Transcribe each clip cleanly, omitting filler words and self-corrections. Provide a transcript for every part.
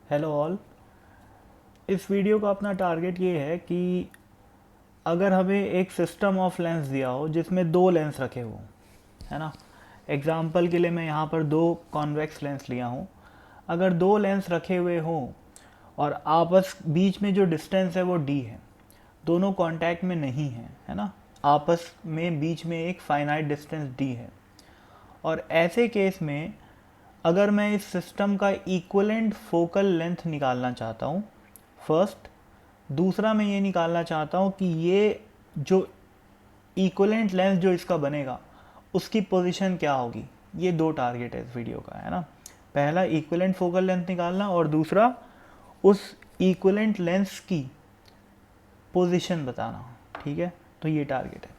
Hello all. इस video का अपना टारगेट ये है कि अगर हमें एक सिस्टम ऑफ लेंस दिया हो जिसमें दो लेंस रखे हो, है ना। एग्जाम्पल के लिए मैं यहाँ पर दो कॉन्वेक्स लेंस लिया हूँ। अगर दो लेंस रखे हुए हों और आपस बीच में जो डिस्टेंस है वो d है, दोनों कांटेक्ट में नहीं है ना। आपस में बीच में एक फाइनाइट डिस्टेंस d है। और ऐसे केस में अगर मैं इस सिस्टम का इक्वलेंट फोकल लेंथ निकालना चाहता हूँ फर्स्ट, दूसरा मैं ये निकालना चाहता हूँ कि ये जो इक्वलेंट लेंस जो इसका बनेगा उसकी पोजीशन क्या होगी। ये दो टारगेट है इस वीडियो का, है ना। पहला इक्वलेंट फोकल लेंथ निकालना और दूसरा उस इक्वलेंट लेंस की पोजीशन बताना। ठीक है, तो ये टारगेट है।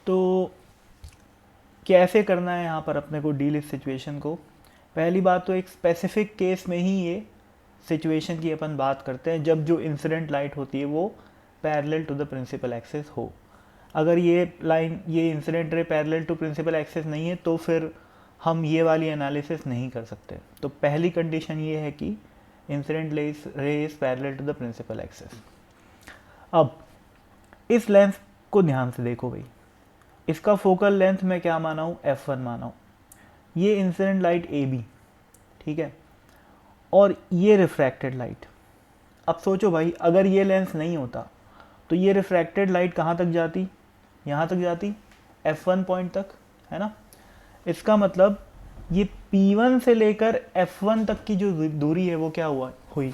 तो कैसे करना है यहाँ पर अपने को डील इस सिचुएशन को। पहली बात तो एक स्पेसिफिक केस में ही ये सिचुएशन की अपन बात करते हैं जब जो इंसिडेंट लाइट होती है वो parallel to the principal axis हो। अगर ये incident ray parallel to principal axis नहीं है तो फिर हम ये वाली एनालिसिस नहीं कर सकते। तो पहली कंडीशन ये है कि incident ray is parallel to the principal axis. अब इस लेंस को ध्यान से देखो भाई, इसका फोकल लेंथ मैं क्या माना हूँ, f1 माना हूँ। ये इंसिडेंट लाइट AB, ठीक है, और ये रिफ्रैक्टेड लाइट। अब सोचो भाई, अगर ये लेंस नहीं होता तो ये रिफ्रैक्टेड लाइट कहाँ तक जाती, यहाँ तक जाती, F1 पॉइंट तक, है ना। इसका मतलब ये P1 से लेकर F1 तक की जो दूरी है वो क्या हुई,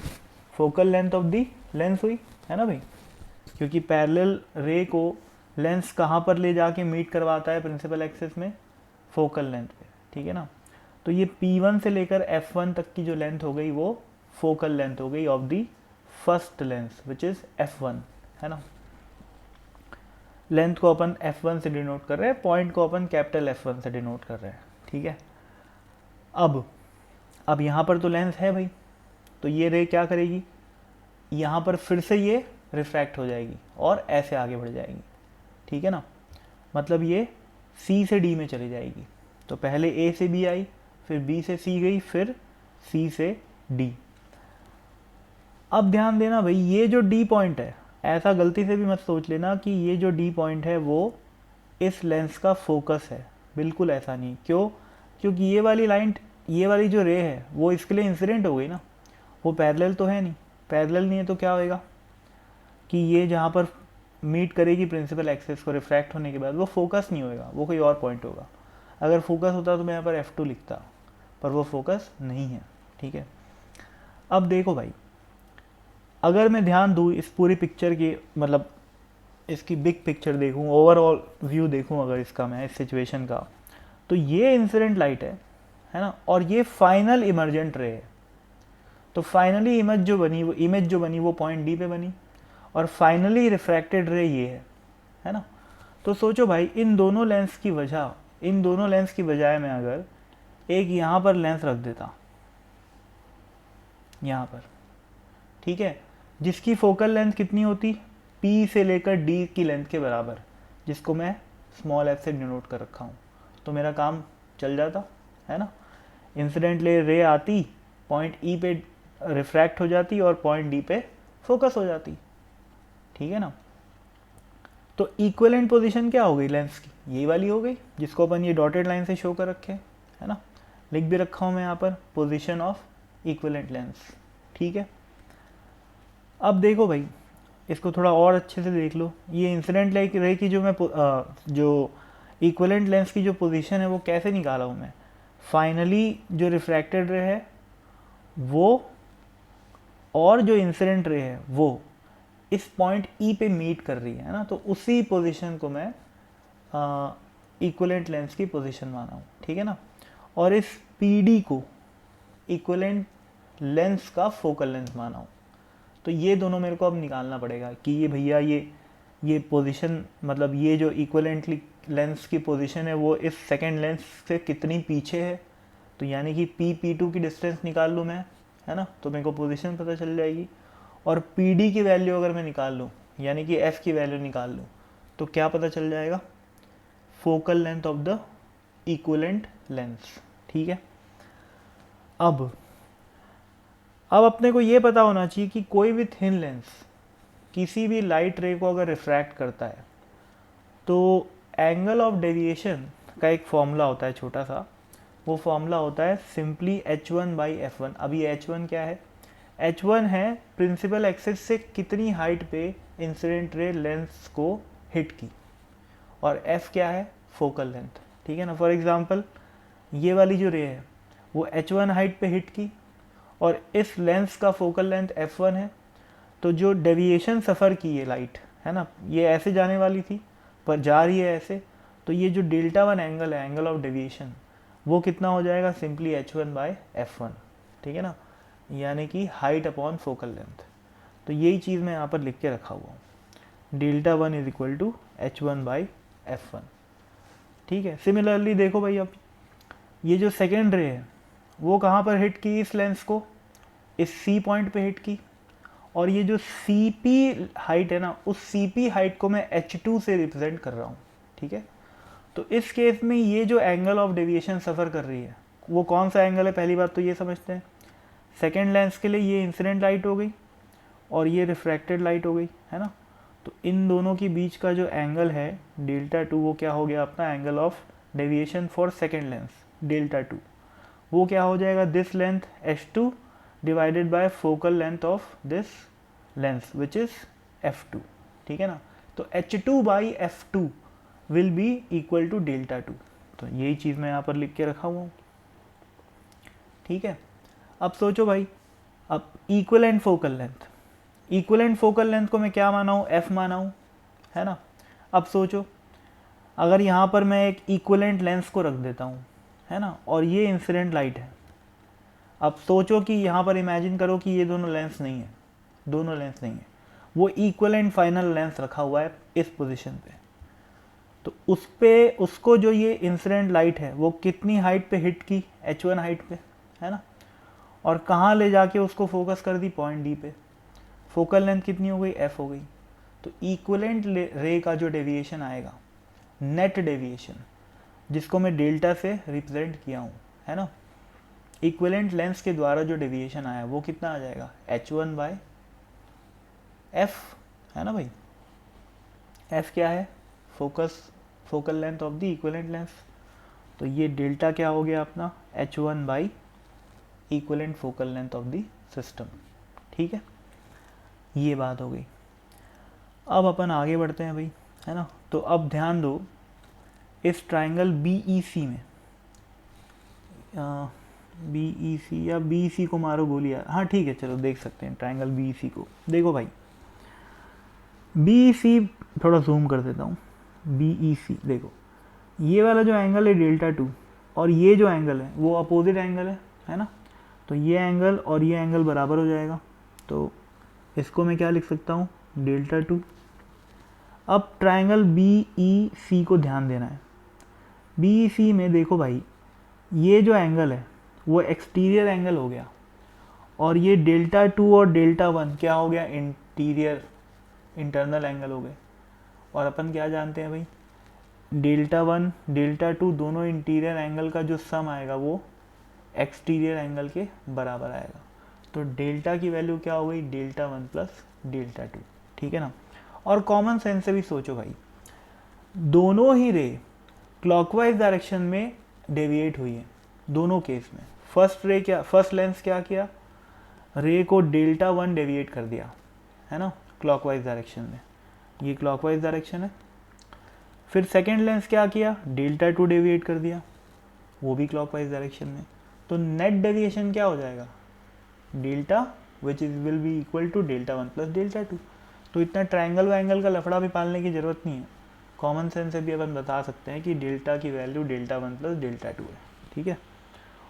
focal length of the lens हुई, है ना भाई। क्योंकि पैरेलल रे को लेंस कहाँ पर ले जाके मीट करवाता है प्रिंसिपल एक्सिस में, फोकल लेंथ पे, ठीक है ना। तो ये P1 से लेकर F1 तक की जो लेंथ हो गई वो फोकल लेंथ हो गई of the first lens which is F1, है ना। लेंथ को अपन F1 से डिनोट कर रहे हैं, पॉइंट को अपन कैपिटल F1 से डिनोट कर रहे हैं, ठीक है। अब यहाँ पर तो लेंस है भाई, तो ये रे क्या करेगी, यहाँ पर फिर से ये रिफ्रैक्ट हो जाएगी और ऐसे आगे बढ़ जाएगी, ठीक है ना। मतलब ये C से D में चली जाएगी। तो पहले A से B आई, फिर B से C गई, फिर C से D। अब ध्यान देना भाई, ये जो D पॉइंट है, ऐसा गलती से भी मत सोच लेना कि ये जो D पॉइंट है वो इस लेंस का फोकस है। बिल्कुल ऐसा नहीं। क्यों? क्योंकि ये वाली लाइन, ये वाली जो रे है वो इसके लिए इंसिडेंट हो गई ना, वो पैरेलल तो है नहीं। पैरेलल नहीं है तो क्या होएगा कि ये जहाँ पर मीट करेगी प्रिंसिपल एक्सिस को रिफ्रैक्ट होने के बाद, वो फोकस नहीं होएगा, वो कोई और पॉइंट होगा। अगर फोकस होता तो मैं यहाँ पर F2 लिखता, पर वो फोकस नहीं है, ठीक है। अब देखो भाई, अगर मैं ध्यान दूँ इस पूरी पिक्चर की, मतलब इसकी बिग पिक्चर देखूँ, ओवरऑल व्यू देखूँ अगर इसका मैं इस सिचुएशन का, तो ये इंसिडेंट लाइट है ना, और ये फाइनल इमर्जेंट रे है। तो फाइनली इमेज जो बनी वो पॉइंट डी पे बनी, और फाइनली रिफ्रैक्टेड रे ये है ना। तो सोचो भाई, इन दोनों लेंस की बजाय मैं अगर एक यहाँ पर लेंस रख देता, यहाँ पर, ठीक है, जिसकी फोकल लेंथ कितनी होती, P से लेकर D की लेंथ के बराबर, जिसको मैं स्मॉल f से डिनोट कर रखा हूँ, तो मेरा काम चल जाता, है ना। इंसिडेंट रे आती, पॉइंट E पे रिफ्रैक्ट हो जाती और पॉइंट D पे फोकस हो जाती, ठीक है ना। तो इक्विवेलेंट पोजीशन क्या हो गई लेंस की, यही वाली हो गई जिसको अपन ये डॉटेड लाइन से शो कर रखे, है ना। लिख भी रखा हूँ मैं यहाँ पर, पोजीशन ऑफ इक्विवेलेंट लेंस, ठीक है। अब देखो भाई, इसको थोड़ा और अच्छे से देख लो। ये इंसिडेंट रे की जो इक्विवेलेंट लेंस की जो पोजीशन है वो कैसे निकाला हूँ मैं। फाइनली जो रिफ्रैक्टेड रे है वो और जो इंसिडेंट रे है वो इस पॉइंट E पे मीट कर रही है ना, तो उसी पोजीशन को मैं इक्विवेलेंट लेंस की पोजीशन माना हूँ, ठीक है ना। और इस PD को इक्विवेलेंट लेंस का फोकल लेंथ माना हूँ। तो ये दोनों मेरे को अब निकालना पड़ेगा कि ये भैया ये पोजीशन, मतलब ये जो इक्विवेलेंटली लेंस की पोजीशन है वो इस सेकंड लेंस से कितनी पीछे है। तो यानी कि P2 की डिस्टेंस निकाल लूँ मैं, है ना, तो मेरे को पोजीशन पता चल जाएगी। और PD की वैल्यू अगर मैं निकाल लूँ, यानी कि F की वैल्यू निकाल लूँ, तो क्या पता चल जाएगा, focal length of the equivalent lens, ठीक है। अब अब अपने को ये पता होना चाहिए कि कोई भी थिन लेंस किसी भी लाइट रे को अगर रिफ्रैक्ट करता है तो एंगल ऑफ डेविएशन का एक फॉर्मूला होता है छोटा सा, वो फॉर्मूला होता है सिंपली h1/f1। अब ये h1 क्या है? h1 है प्रिंसिपल एक्सिस से कितनी हाइट पे इंसिडेंट रे लेंस को हिट की, और f क्या है? Focal length. ठीक है ना। फॉर एग्जांपल ये वाली जो रे है वो h1 हाइट पे हिट की और इस लेंस का फोकल लेंथ f1 है, तो जो डेविएशन सफ़र की है लाइट, है ना, ये ऐसे जाने वाली थी पर जा रही है ऐसे, तो ये जो डेल्टा 1 एंगल है, एंगल ऑफ डेविएशन, वो कितना हो जाएगा? Simply h1/f1। ठीक है ना, यानी कि हाइट अपॉन फोकल लेंथ। तो यही चीज़ मैं यहाँ पर लिख के रखा हुआ हूँ, delta 1 is equal to h1/f1। ठीक है। सिमिलरली देखो भाई, अब ये जो सेकेंड रे है वो कहाँ पर हिट की? इस लेंस को इस सी पॉइंट पे हिट की, और ये जो सी पी हाइट है ना, उस सी पी हाइट को मैं h2 से रिप्रेजेंट कर रहा हूँ। ठीक है। तो इस केस में ये जो एंगल ऑफ डेविएशन सफ़र कर रही है वो कौन सा एंगल है? पहली बात तो ये समझते हैं। सेकेंड लेंस के लिए ये इंसिडेंट लाइट हो गई और ये रिफ्रैक्टेड लाइट हो गई, है ना। तो इन दोनों के बीच का जो एंगल है डेल्टा 2, वो क्या हो गया अपना? Angle of deviation for second lens delta 2, वो क्या हो जाएगा? This length h2 divided by focal length of this lens which is f2। ठीक है ना। तो h2/f2 will be equal to delta 2। तो यही चीज़ मैं यहाँ पर लिख के रखा हुआ हूँ। ठीक है। अब सोचो भाई, अब equivalent focal length, equivalent focal length को मैं क्या माना हूँ? f माना हूँ, है ना। अब सोचो, अगर यहाँ पर मैं एक इक्विवेलेंट लेंस को रख देता हूँ, है ना, और ये इंसिडेंट लाइट है। अब सोचो कि यहाँ पर इमेजिन करो कि ये दोनों लेंस नहीं है, दोनों लेंस नहीं है, वो इक्विवेलेंट फाइनल लेंस रखा हुआ है इस पोजीशन पे। तो उस पे उसको जो ये इंसिडेंट लाइट है वो कितनी हाइट पे हिट की? h1 हाइट पे, है ना। और कहाँ ले जाके उसको फोकस कर दी? पॉइंट डी पे। फोकल लेंथ कितनी हो गई? f हो गई। तो इक्विवेलेंट रे का जो डेविएशन आएगा, नेट डेविएशन, जिसको मैं डेल्टा से रिप्रेजेंट किया हूँ, है ना, इक्विवेलेंट लेंस के द्वारा जो डेविएशन आया वो कितना आ जाएगा? h1/f, है ना भाई। f क्या है? Focal length of the equivalent lens. तो ये डेल्टा क्या हो गया अपना? h1 equivalent focal length of the system. ठीक है, ये बात हो गई। अब अपन आगे बढ़ते हैं भाई, है ना। तो अब ध्यान दो, इस ट्राइंगल BEC में, BEC या BEC को मारो गोली, हाँ ठीक है, चलो देख सकते हैं ट्राइंगल BEC को। देखो भाई, BEC थोड़ा जूम कर देता हूँ। BEC देखो, ये वाला जो एंगल है डेल्टा 2, और ये जो एंगल है वो अपोजिट एंगल है ना। तो ये एंगल और ये एंगल बराबर हो जाएगा, तो इसको मैं क्या लिख सकता हूँ? डेल्टा 2। अब ट्राइंगल BEC को ध्यान देना है। BEC में देखो भाई, ये जो एंगल है वो एक्सटीरियर एंगल हो गया, और ये डेल्टा 2 और डेल्टा 1 क्या हो गया? इंटरनल एंगल हो गए। और अपन क्या जानते हैं भाई? डेल्टा 1 डेल्टा 2 दोनों इंटीरियर एंगल का जो सम आएगा वो एक्सटीरियर एंगल के बराबर आएगा। तो डेल्टा की वैल्यू क्या हो गई? Delta 1 plus delta 2। ठीक है ना। और कॉमन सेंस से भी सोचो भाई, दोनों ही रे क्लॉकवाइज डायरेक्शन में डेविएट हुई है दोनों केस में। फर्स्ट लेंस क्या किया? रे को डेल्टा 1 डेविएट कर दिया, है ना, क्लॉकवाइज डायरेक्शन में, ये क्लॉकवाइज डायरेक्शन है। फिर सेकेंड लेंस क्या किया? डेल्टा 2 डेविएट कर दिया, वो भी क्लॉकवाइज डायरेक्शन में। तो नेट डेविएशन क्या हो जाएगा? Delta which is will be equal to delta 1 plus delta 2। तो इतना ट्राइंगल व एंगल का लफड़ा भी पालने की ज़रूरत नहीं है, कॉमन सेंस से भी अपन बता सकते हैं कि डेल्टा की वैल्यू डेल्टा 1 प्लस डेल्टा 2 है। ठीक है,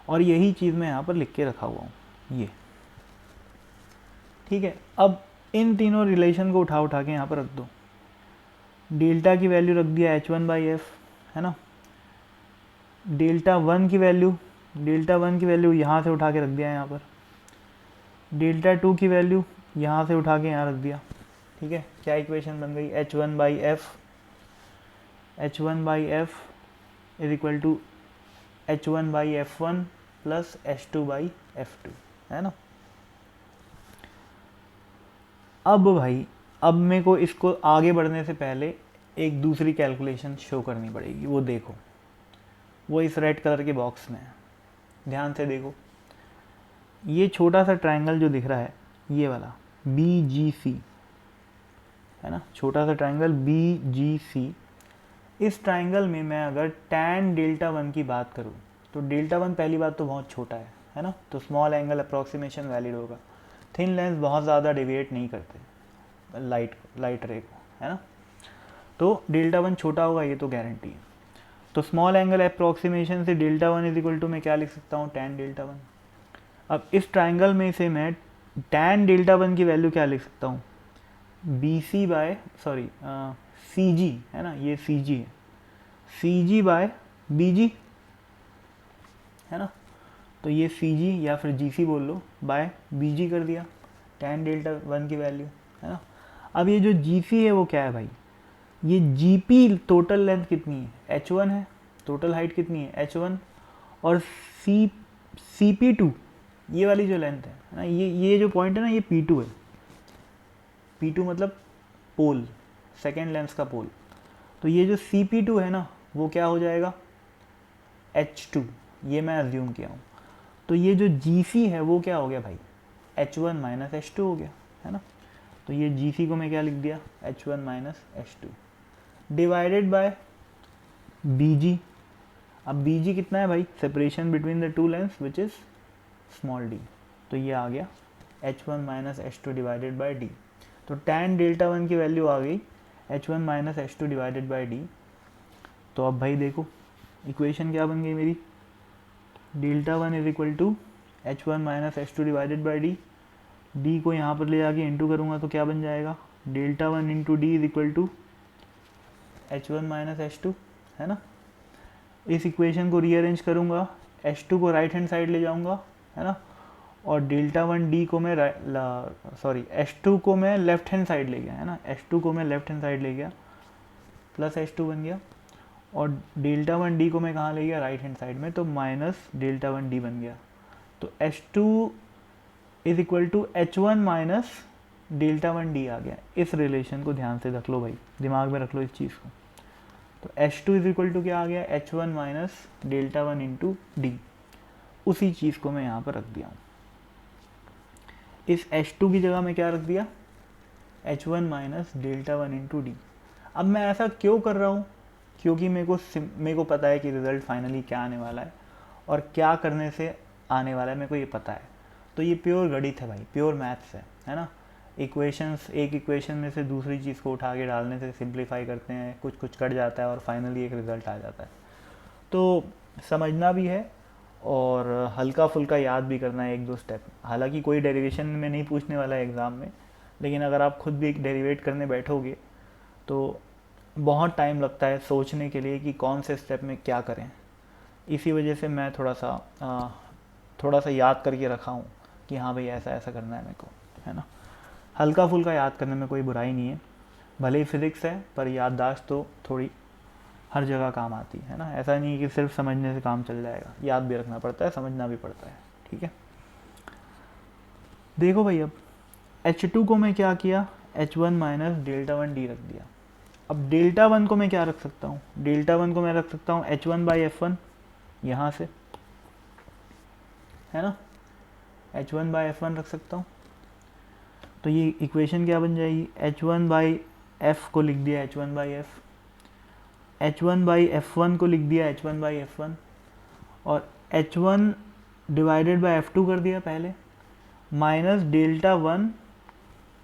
और यही चीज़ मैं यहाँ पर लिख के रखा हुआ हूँ ये। ठीक है, अब इन तीनों रिलेशन को उठा के यहाँ पर रख दो। डेल्टा की वैल्यू रख दिया h1/f, है ना। डेल्टा 1 की वैल्यू यहाँ से उठा के रख दिया यहाँ पर। डेल्टा 2 की वैल्यू यहाँ से उठा के यहाँ रख दिया। ठीक है, क्या इक्वेशन बन गई? h1/f is equal to h1/f1 plus h2/f2, है ना। अब भाई, अब मेरे को इसको आगे बढ़ने से पहले एक दूसरी कैलकुलेशन शो करनी पड़ेगी, वो देखो, वो इस रेड कलर के बॉक्स में है। ध्यान से देखो, ये छोटा सा ट्रायंगल जो दिख रहा है, ये वाला BGC है ना, छोटा सा ट्रायंगल BGC। इस ट्रायंगल में मैं अगर tan डेल्टा 1 की बात करूँ तो डेल्टा 1 पहली बात तो बहुत छोटा है ना, तो स्मॉल एंगल अप्रॉक्सीमेशन वैलिड होगा। थिन लेंस बहुत ज़्यादा डेविएट नहीं करते लाइट रे को, है ना, तो डेल्टा 1 छोटा होगा, ये तो गारंटी है। तो स्मॉल एंगल अप्रॉक्सीमेशन से डेल्टा 1 इज इक्वल टू मैं क्या लिख सकता हूँ, tan डेल्टा 1। अब इस ट्राइंगल में से मैं tan डेल्टा 1 की वैल्यू क्या लिख सकता हूँ, BC बाय CG है ना, ये CG है, CG बाय BG है ना, तो ये CG या फिर GC बोल लो बाय BG कर दिया tan डेल्टा 1 की वैल्यू, है ना। अब ये जो GC है वो क्या है भाई, ये GP टोटल लेंथ कितनी है, H1 है, टोटल हाइट कितनी है H1, और CP2 ये वाली जो लेंथ है ना, ये जो पॉइंट है ना, ये P2 है। P2 मतलब पोल, सेकेंड लेंस का पोल। तो ये जो CP2 है ना, वो क्या हो जाएगा H2, ये मैं अज्यूम किया हूँ। तो ये जो GC है वो क्या हो गया भाई, H1 माइनस H2 हो गया, है ना। तो ये GC को मैं क्या लिख दिया, H1 minus H2 divided bye BG। अब BG कितना है भाई, separation between the two lens which is small d, तो ये आ गया H1 minus H2 divided by d। तो tan डेल्टा 1 की वैल्यू आ गई H1 minus H2 divided by d। तो अब भाई देखो इक्वेशन क्या बन गई मेरी, delta 1 is equal to H1 minus H2 divided by d। d को यहाँ पर ले जाके इंटू करूँगा तो क्या बन जाएगा, delta 1 into D is equal to H1 minus H2, है ना। इस इक्वेशन को रीअरेंज करूँगा, H2 को राइट हैंड साइड ले जाऊँगा, है ना, और डेल्टा 1 डी को मैं H2 को मैं लेफ्ट हैंड साइड ले गया, है ना, H2 को मैं लेफ्ट हैंड साइड ले गया, प्लस H2 बन गया, और डेल्टा 1 डी को मैं कहाँ ले गया, राइट हैंड साइड में, तो माइनस डेल्टा 1 डी बन गया। तो H2 is equal to H1 minus delta 1 D आ गया। इस रिलेशन को ध्यान से रख लो भाई, दिमाग में रख लो इस चीज़ को। तो H2 इज इक्वल टू क्या आ गया, H1 minus delta 1 into D. उसी चीज़ को मैं यहाँ पर रख दिया हूँ। इस H2 की जगह मैं क्या रख दिया, H1 minus delta 1 into D. अब मैं ऐसा क्यों कर रहा हूँ, क्योंकि मेरे को पता है कि रिज़ल्ट फाइनली क्या आने वाला है और क्या करने से आने वाला है, मेरे को ये पता है। तो ये प्योर गणित है भाई, प्योर मैथ्स है ना। इक्वेशंस, एक इक्वेशन में से दूसरी चीज़ को उठा के डालने से सिंप्लीफाई करते हैं, कुछ कुछ कट जाता है और फाइनली एक रिज़ल्ट आ जाता है। तो समझना भी है और हल्का फुल्का याद भी करना है एक दो स्टेप। हालांकि कोई डेरिवेशन में नहीं पूछने वाला है एग्ज़ाम में, लेकिन अगर आप खुद भी डेरिवेट करने बैठोगे तो बहुत टाइम लगता है सोचने के लिए कि कौन से स्टेप में क्या करें। इसी वजह से मैं थोड़ा सा याद करके रखा हूँ कि हाँ भाई ऐसा ऐसा करना है मेरे को, है ना। हल्का फुल्का याद करने में कोई बुराई नहीं है, भले ही फिज़िक्स है पर याददाश्त तो थोड़ी हर जगह काम आती है ना। ऐसा नहीं कि सिर्फ समझने से काम चल जाएगा, याद भी रखना पड़ता है, समझना भी पड़ता है, ठीक है। देखो भाई अब H2 को मैं क्या किया, H1 माइनस डेल्टा 1 डी रख दिया। अब डेल्टा 1 को मैं क्या रख सकता हूँ, डेल्टा 1 को मैं रख सकता हूँ H1 बाई F1 यहाँ से, है ना, H1 बाई F1 रख सकता हूँ। तो ये इक्वेशन क्या बन जाएगी, H1 बाई F को लिख दिया H1 by F, H1 by F1 को लिख दिया H1 बाई F1, और H1 डिवाइडेड बाई F2 कर दिया पहले, minus delta 1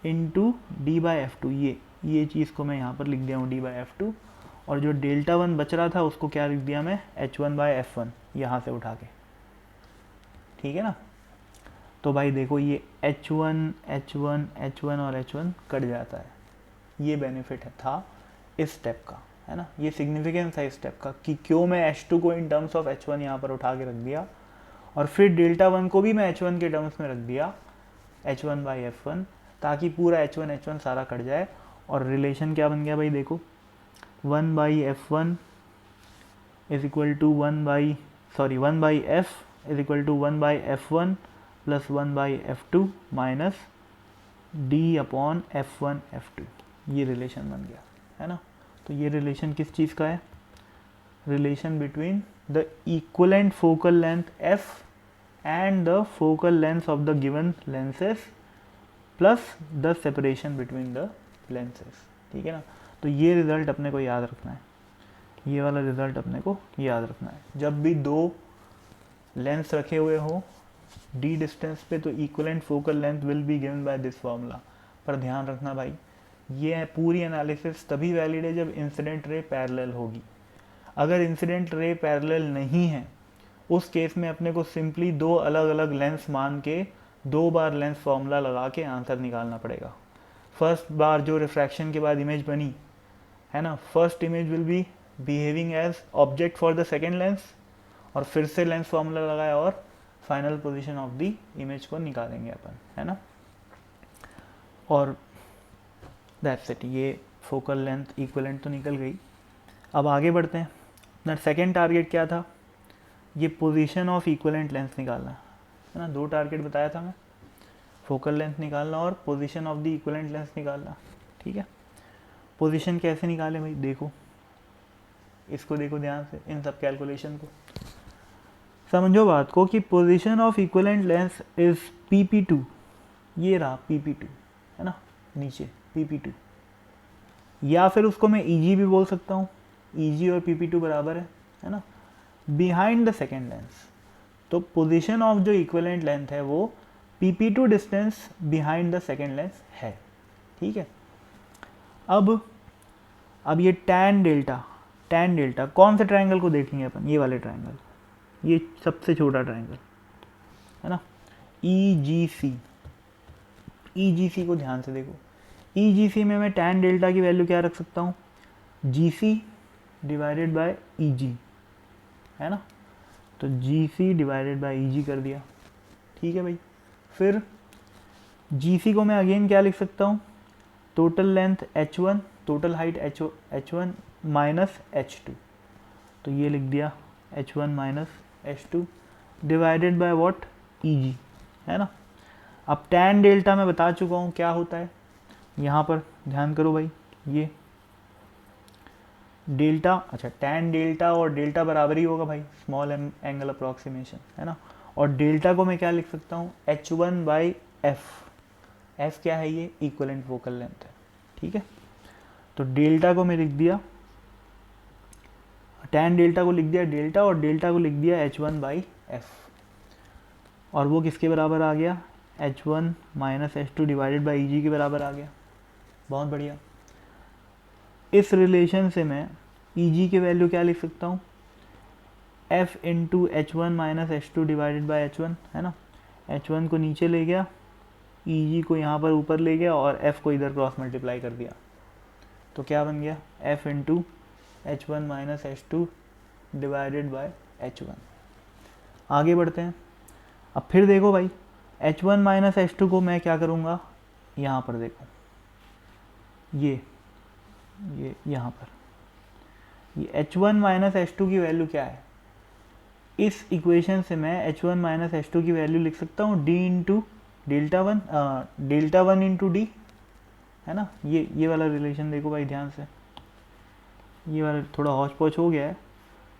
into D by F2। ये चीज़ को मैं यहाँ पर लिख दिया हूँ डी बाई F2, और जो डेल्टा 1 बच रहा था उसको क्या लिख दिया मैं, H1 बाई F1 यहाँ से उठा के, ठीक है ना। तो भाई देखो ये H1 H1 H1 और H1 कट जाता है। ये बेनिफिट था इस स्टेप का, है ना, ये सिग्निफिकेंस है इस स्टेप का कि क्यों मैं H2 को इन टर्म्स ऑफ H1 यहाँ पर उठा के रख दिया, और फिर डेल्टा 1 को भी मैं H1 के टर्म्स में रख दिया H1 बाई F1, ताकि पूरा H1 सारा कट जाए। और रिलेशन क्या बन गया भाई देखो, 1 by F1 is equal to 1 by F is equal to 1 by F1 plus 1 by F2 minus D upon F1 F2, ये रिलेशन बन गया, है ना। तो ये रिलेशन किस चीज़ का है? Relation between the equivalent focal length F and the focal length of the given lenses plus the separation between the lenses, ठीक है ना। तो ये रिजल्ट अपने को याद रखना है, ये वाला रिजल्ट अपने को याद रखना है। जब भी दो लेंस रखे हुए हो d डिस्टेंस पे, तो equivalent focal length will be given by this formula. पर ध्यान रखना भाई, ये पूरी एनालिसिस तभी वैलिड है जब इंसिडेंट रे पैरेलल होगी। अगर इंसिडेंट रे पैरेलल नहीं है, उस केस में अपने को सिंपली दो अलग अलग लेंस मान के 2 बार लेंस फॉर्मूला लगा के आंसर निकालना पड़ेगा। फर्स्ट बार जो रिफ्रैक्शन के बाद इमेज बनी है ना, first image will be behaving as object for the second lens, और फिर से लेंस फॉर्मूला लगाया और final position of the image को निकालेंगे अपन, है ना। और दैट्स इट, ये फोकल लेंथ इक्विवेलेंट तो निकल गई। अब आगे बढ़ते हैं। अपना सेकेंड टारगेट क्या था? ये पोजीशन ऑफ इक्विवेलेंट लेंस निकालना, है ना। 2 टारगेट बताया था मैं, फोकल लेंथ निकालना और position of the equivalent lens निकालना, ठीक है। पोजीशन कैसे निकालें भाई? देखो, इसको देखो ध्यान से, इन सब कैलकुलेशन को समझो बात को, कि position of equivalent lens is PP2, ये रहा PP2, है ना, नीचे PP2, या फिर उसको मैं EG भी बोल सकता हूँ, EG और PP2 बराबर है ना, बिहाइंड द सेकेंड लेंस। तो पोजीशन ऑफ जो इक्विवेलेंट लेंथ है वो PP2 distance behind the second lens है, ठीक है। अब ये टैन डेल्टा कौन से ट्रायंगल को देखेंगे अपन? ये वाले ट्रायंगल, ये सबसे छोटा ट्रायंगल, है ना, EGC को ध्यान से देखो। EGC में मैं टैन डेल्टा की वैल्यू क्या रख सकता हूँ? GC डिवाइडेड बाय EG, है ना। तो GC डिवाइडेड बाय EG कर दिया, ठीक है भाई। फिर GC को मैं अगेन क्या लिख सकता हूँ? Total length H1, total height H1 minus H2, तो ये लिख दिया H1 minus H2 divided by what? EG, है ना। अब टैन डेल्टा मैं बता चुका हूँ क्या होता है, यहाँ पर ध्यान करो भाई, ये डेल्टा, अच्छा टैन डेल्टा और डेल्टा बराबर ही होगा भाई, स्मॉल एंगल अप्रॉक्सीमेशन, है ना। और डेल्टा को मैं क्या लिख सकता हूँ? H1 बाई F क्या है? ये इक्विवेलेंट फोकल लेंथ है, ठीक है। तो डेल्टा को मैं लिख दिया, टैन डेल्टा को लिख दिया डेल्टा, और डेल्टा को लिख दिया H1 बाई F, और वो किसके बराबर आ गया? H1 minus H2 divided by EG के बराबर आ गया। बहुत बढ़िया। इस रिलेशन से मैं EG की वैल्यू क्या लिख सकता हूँ? F into H1 minus H2 divided by H1, है ना। H1 को नीचे ले गया, EG को यहाँ पर ऊपर ले गया, और F को इधर क्रॉस मल्टीप्लाई कर दिया, तो क्या बन गया? F into H1 minus H2 divided bye H1। आगे बढ़ते हैं। अब फिर देखो भाई, H1 माइनस H2 को मैं क्या करूँगा? यहाँ पर देखो, ये यहाँ पर ये H1 माइनस H2 की वैल्यू क्या है? इस इक्वेशन से मैं H1 माइनस H2 की वैल्यू लिख सकता हूँ D into delta one into D, है ना। ये वाला रिलेशन देखो भाई ध्यान से, ये वाला थोड़ा हौच पौच हो गया है,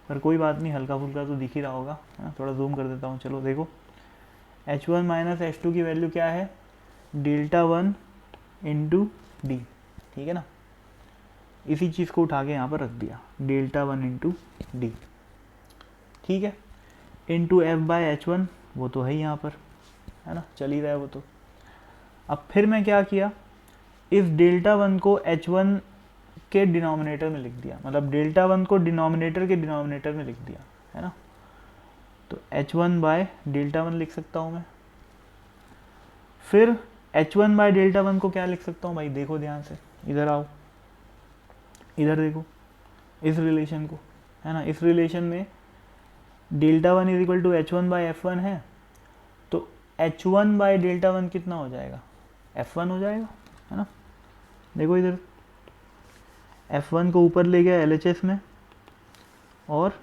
पर कोई बात नहीं, हल्का फुल्का तो दिख ही रहा होगा, है ना। थोड़ा जूम कर देता हूँ, चलो देखो, H1 माइनस H2 की वैल्यू क्या है? डेल्टा वन इंटू डी, ठीक है ना। इसी चीज़ को उठा के यहाँ पर रख दिया, डेल्टा वन इंटू डी, ठीक है, इंटू F बाय H1, वो तो है ही यहाँ पर, है ना, चल ही रहा है वो तो। अब फिर मैं क्या किया? इस डेल्टा वन को H1 के डिनोमिनेटर में लिख दिया, मतलब डेल्टा वन को डिनोमिनेटर के डिनोमिनेटर में लिख दिया, है ना। तो H1 बाय डेल्टा वन लिख सकता हूँ मैं। फिर H1 बाय डेल्टा वन को क्या लिख सकता हूँ भाई? देखो ध्यान से, इधर आओ, इधर देखो इस रिलेशन को, है ना। इस रिलेशन में delta one is equal to H1 by F1 है, तो H1 बाय डेल्टा वन कितना हो जाएगा? F1 हो जाएगा, है ना। देखो इधर F1 को ऊपर ले गया LHS में, और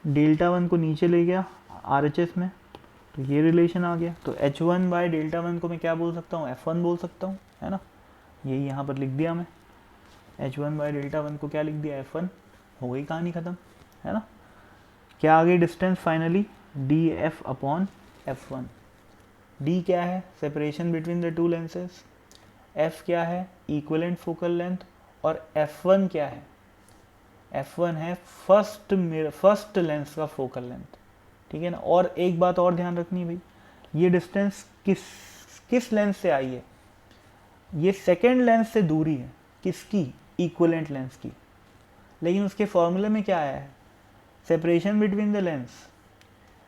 डेल्टा वन को नीचे ले गया RHS में, तो ये रिलेशन आ गया। तो H1 बाई डेल्टा वन को मैं क्या बोल सकता हूँ, F1 बोल सकता हूँ, है ना। यही यहाँ पर लिख दिया मैं, H1 बाई डेल्टा वन को क्या लिख दिया, F1। हो गई कहानी ख़त्म, है ना। क्या आ गई distance finally, DF upon F1। D क्या है, separation between the two lenses, F क्या है, इक्विवेलेंट फोकल लेंथ, और F1 क्या है, F1 है फर्स्ट लेंस का फोकल लेंथ, ठीक है ना। और एक बात और ध्यान रखनी है भाई, ये डिस्टेंस किस लेंस से आई है, ये सेकेंड लेंस से दूरी है, किसकी, इक्विवेलेंट लेंस की। लेकिन उसके फॉर्मूले में क्या आया है, separation between the lens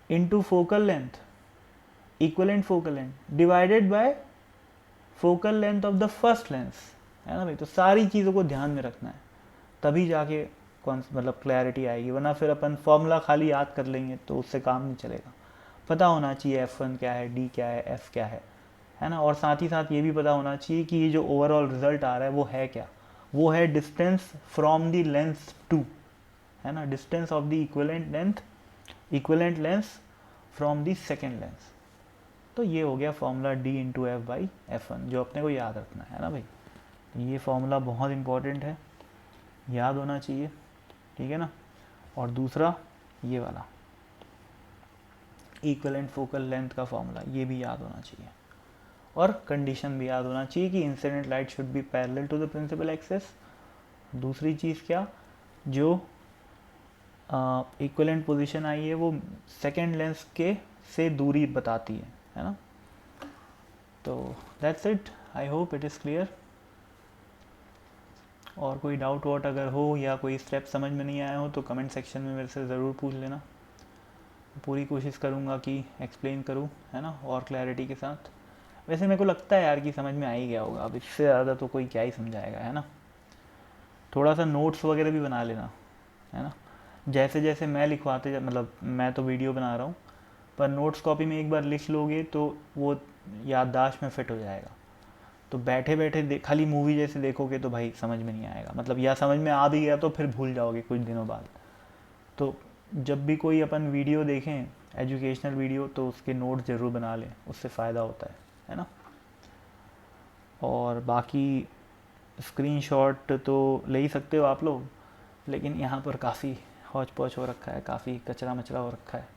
into focal length, equivalent focal length divided by focal length of the first lens, है ना भाई। तो सारी चीज़ों को ध्यान में रखना है, तभी जाके कौन मतलब क्लैरिटी आएगी, वरना फिर अपन फॉर्मूला खाली याद कर लेंगे तो उससे काम नहीं चलेगा। पता होना चाहिए F1 क्या है, D क्या है, F क्या है ना। और साथ ही साथ ये भी पता होना चाहिए कि ये जो ओवरऑल रिजल्ट आ रहा है वो है क्या, वो है distance from the lens to, है ना, distance of the equivalent lens from the second lens. तो ये हो गया formula D into F by F1, जो अपने को याद रखना है ना भाई। ये फॉर्मूला बहुत इंपॉर्टेंट है, याद होना चाहिए, ठीक है ना। और दूसरा ये वाला इक्विवेलेंट फोकल लेंथ का फॉर्मूला, ये भी याद होना चाहिए। और कंडीशन भी याद होना चाहिए कि incident light should be parallel to the principal axis. दूसरी चीज़ क्या, जो इक्विवेलेंट पोजीशन आई है वो सेकेंड लेंस के से दूरी बताती है ना। तो that's it, I hope it is clear. और कोई डाउट वाउट अगर हो या कोई स्टेप समझ में नहीं आया हो तो कमेंट सेक्शन में मेरे से ज़रूर पूछ लेना, पूरी कोशिश करूँगा कि एक्सप्लेन करूँ, है ना, और क्लैरिटी के साथ। वैसे मेरे को लगता है यार कि समझ में आ ही गया होगा, अब इससे ज़्यादा तो कोई क्या ही समझाएगा, है ना। थोड़ा सा नोट्स वगैरह भी बना लेना, है ना। जैसे जैसे मैं लिखवाते मतलब मैं तो वीडियो बना रहा हूँ, पर नोट्स कॉपी में एक बार लिख लोगे तो वो याददाश्त में फिट हो जाएगा। तो बैठे बैठे खाली मूवी जैसे देखोगे तो भाई समझ में नहीं आएगा, मतलब या समझ में आ भी गया तो फिर भूल जाओगे कुछ दिनों बाद। तो जब भी कोई अपन वीडियो देखें, एजुकेशनल वीडियो, तो उसके नोट ज़रूर बना लें, उससे फ़ायदा होता है ना। और बाकी स्क्रीनशॉट तो ले ही सकते हो आप लोग, लेकिन यहाँ पर काफ़ी हौच पौच हो रखा है, काफ़ी कचरा मचरा हो रखा है,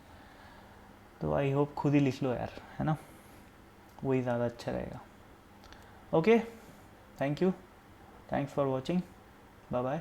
तो आई होप खुद ही लिख लो यार, है ना, वही ज़्यादा अच्छा रहेगा। Okay, thank you, thanks for watching, bye bye.